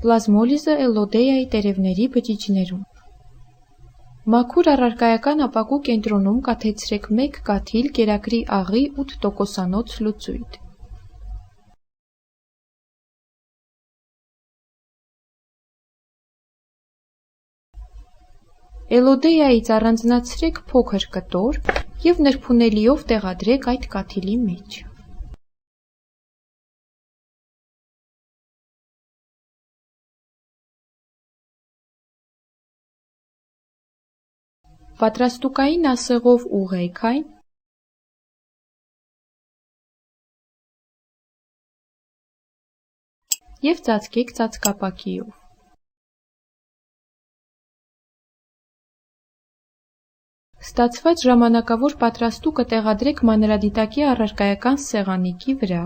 Պլազմոլիզը էլոդեայի տերևների բջիջներում։ Մաքուր առարկայական ապակու կենտրոնում կաթեցրեք 1 կաթիլ կերակրի աղի 8%-անոց լուծույթ։ Էլոդեայից առանձնացրեք փոքր կտոր և նրբունելիով տեղադրեք այդ կաթիլի մեջ։ Պատրաստուկային ասեղով ուղղեք այն և ծածկեք ծածկապակիով։ Ստացված ժամանակավոր պատրաստուկը տեղադրեք մանրադիտակի առարկայական սեղանիկի վրա,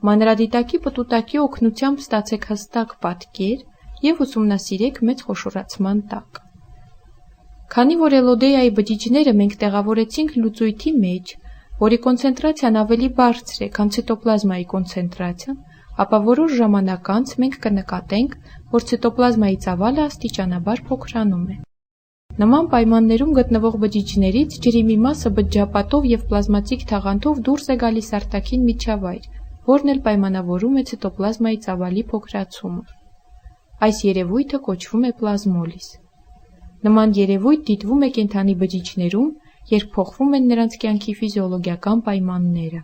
մանրադիտակի պտուտակի օգնությամբ ստացեք հստակ պատկեր և ուսումնասիրեք մեծ խոշորացման տակ։ Քանի որ էլոդեայի բջիջները մենք տեղավորեցինք լուծույթի մեջ, որի կոնցենտրացիան ավելի բարձր է, քան ցիտոպլազմայի կոնցենտրացիան, ապա որոշ ժամանակ անց մենք կնկատենք, որ ցիտոպլազմայի ծավալը աստիճանաբար փոքրանում է։ Նման պայմաններում գտնվող բջիջներից ջրի մի մասը բջջապատով և պլազմատիկ թաղանթով դուրս է գալիս արտաքին միջավայր, որն էլ պայմանավորում է ցիտոպլազմայի ծավալի փոքրացումը։ Այս երևույթը կոչվում է պլազմոլիզ։ Նման երևույթ դիտվում է կենդանի բջիջներում, երբ փոխվում են նրանց կյանքի ֆիզիոլոգիական պայմանները։